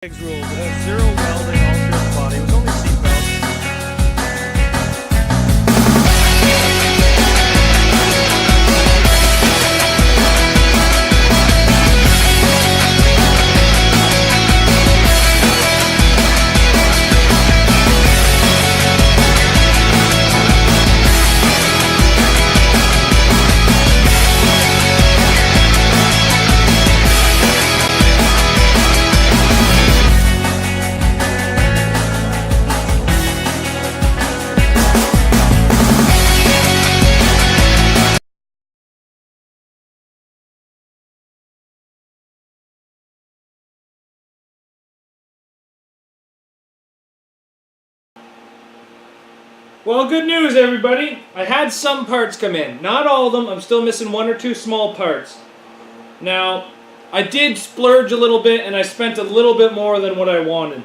Rules. It has zero welding all through the body. It was only seatbelts. Well, good news, everybody. I had some parts come in. Not all of them. I'm still missing one or two small parts. Now, I did splurge a little bit, and I spent a little bit more than what I wanted.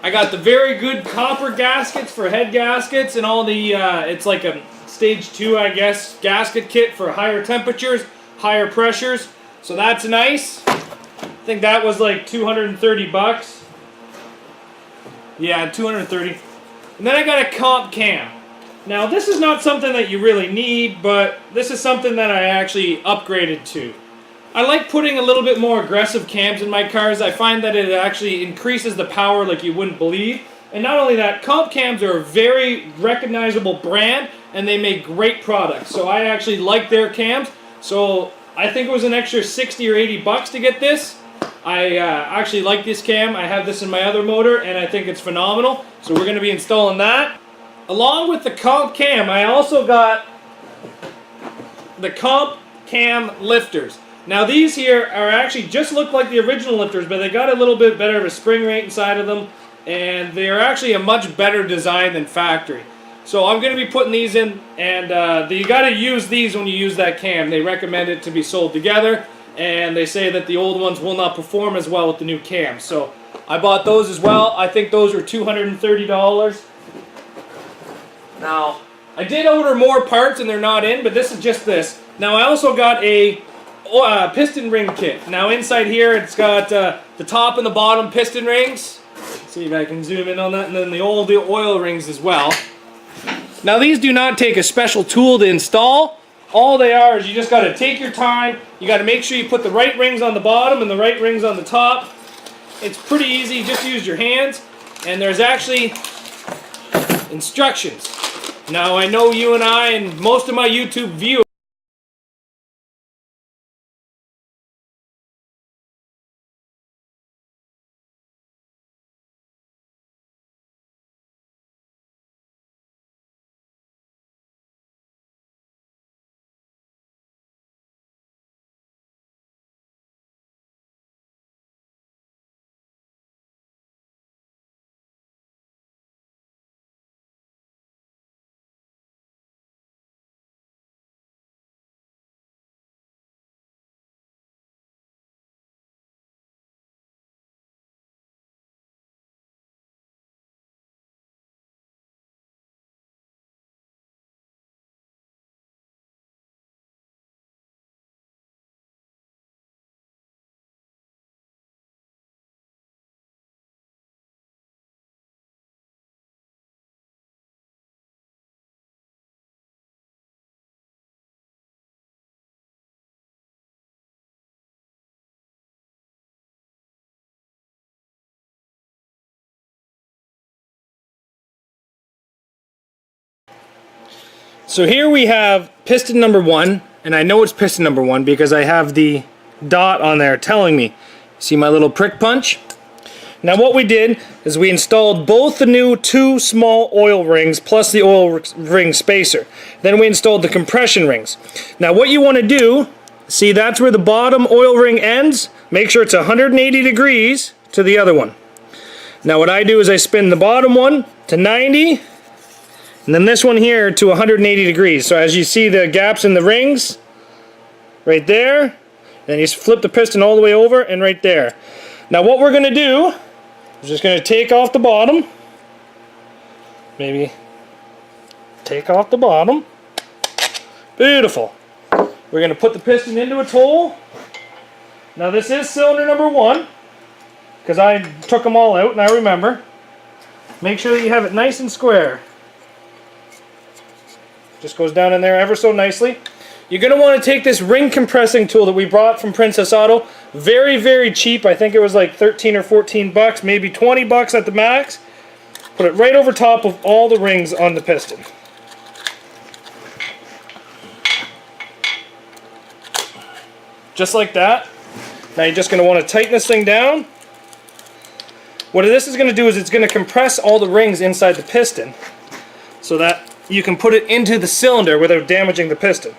I got the very good copper gaskets for head gaskets, and all the, it's like a stage 2, I guess, gasket kit for higher temperatures, higher pressures. So that's nice. I think that was like 230 bucks. Yeah, 230. And then I got a comp cam. Now this is not something that you really need, but this is something that I actually upgraded to. I like putting a little bit more aggressive cams in my cars. I find that it actually increases the power like you wouldn't believe. And not only that, comp cams are a very recognizable brand and they make great products. So I actually like their cams. So I think it was an extra 60 or 80 bucks to get this. I actually like this cam. I have this in my other motor and I think it's phenomenal. So we're going to be installing that. Along with the comp cam, I also got the comp cam lifters. Now these here are actually just look like the original lifters, but they got a little bit better of a spring rate inside of them. And they are actually a much better design than factory. So I'm going to be putting these in, and you got to use these when you use that cam. They recommend it to be sold together. And they say that the old ones will not perform as well with the new cams. So I bought those as well. I think those were $230. Now, I did order more parts and they're not in, but this is just this. Now, I also got a piston ring kit. Now, inside here, it's got the top and the bottom piston rings. Let's see if I can zoom in on that. And then the oil rings as well. Now, these do not take a special tool to install. All they are is you just got to take your time. You got to make sure you put the right rings on the bottom and the right rings on the top. It's pretty easy. Just use your hands. And there's actually instructions. Now I know you and I and most of my YouTube viewers So here we have piston number 1, and I know it's piston number 1 because I have the dot on there telling me. See my little prick punch? Now what we did is we installed both the new 2 small oil rings plus the oil ring spacer. Then we installed the compression rings. Now what you want to do, see that's where the bottom oil ring ends. Make sure it's 180 degrees to the other one. Now what I do is I spin the bottom one to 90. And then this one here to 180 degrees. So as you see the gaps in the rings, right there, then you flip the piston all the way over and right there. Now what we're going to do is just going to take off the bottom. Maybe take off the bottom. Beautiful. We're going to put the piston into its hole. Now this is cylinder number 1. because I took them all out and I remember. Make sure that you have it nice and square. Just goes down in there ever so nicely. You're going to want to take this ring compressing tool that we brought from Princess Auto. Very, very cheap. I think it was like 13 or 14 bucks, maybe 20 bucks at the max. Put it right over top of all the rings on the piston. Just like that. Now you're just going to want to tighten this thing down. What this is going to do is it's going to compress all the rings inside the piston so that you can put it into the cylinder without damaging the piston.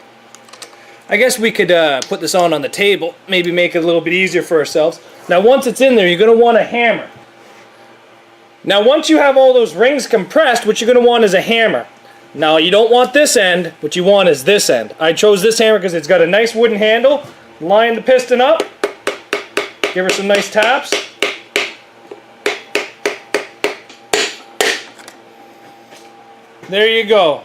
I guess we could put this on the table, maybe make it a little bit easier for ourselves. Now once it's in there, you're going to want a hammer. Now once you have all those rings compressed, what you're going to want is a hammer. Now you don't want this end, what you want is this end. I chose this hammer because it's got a nice wooden handle. Line the piston up, give her some nice taps. There you go.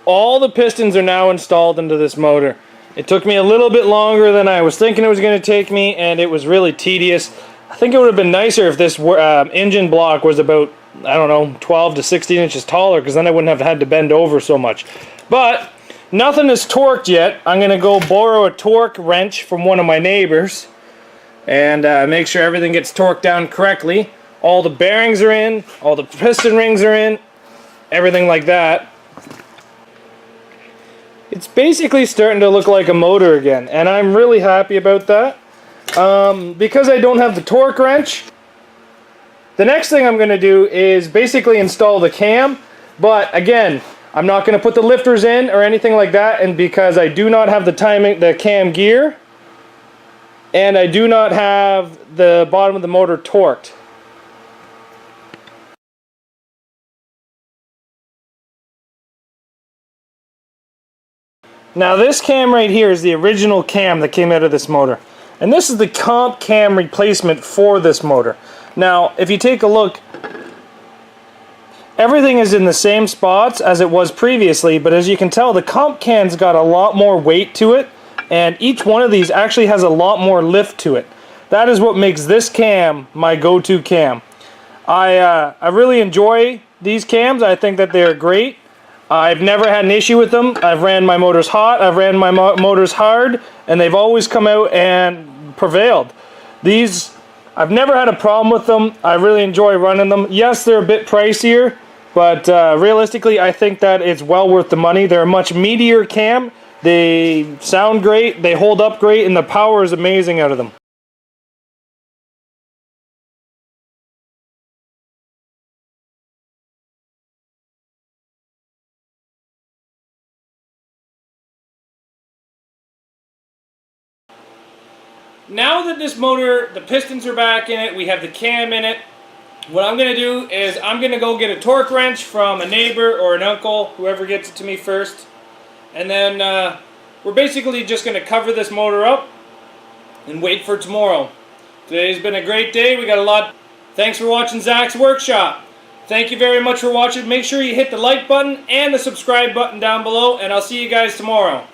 All the pistons are now installed into this motor. It took me a little bit longer than I was thinking it was going to take me, and it was really tedious. I think it would have been nicer if this engine block was about, I don't know, 12 to 16 inches taller, because then I wouldn't have had to bend over so much. But nothing is torqued yet. I'm going to go borrow a torque wrench from one of my neighbors and make sure everything gets torqued down correctly. All the bearings are in, all the piston rings are in, everything like that. It's basically starting to look like a motor again, and I'm really happy about that. Because I don't have the torque wrench, the next thing I'm going to do is basically install the cam. But again, I'm not going to put the lifters in or anything like that, and because I do not have the cam gear, and I do not have the bottom of the motor torqued. Now this cam right here is the original cam that came out of this motor. And this is the comp cam replacement for this motor. Now, if you take a look, everything is in the same spots as it was previously, but as you can tell, the comp cam's got a lot more weight to it, and each one of these actually has a lot more lift to it. That is what makes this cam my go-to cam. I really enjoy these cams. I think that they're great. I've never had an issue with them. I've ran my motors hot, I've ran my motors hard, and they've always come out and prevailed. These, I've never had a problem with them. I really enjoy running them. Yes, they're a bit pricier, but realistically, I think that it's well worth the money. They're a much meatier cam. They sound great, they hold up great, and the power is amazing out of them. Now that this motor, the pistons are back in it, we have the cam in it, what I'm going to do is I'm going to go get a torque wrench from a neighbor or an uncle, whoever gets it to me first. And then we're basically just going to cover this motor up and wait for tomorrow. Today's been a great day. We got a lot. Thanks for watching Zach's Workshop. Thank you very much for watching. Make sure you hit the like button and the subscribe button down below, and I'll see you guys tomorrow.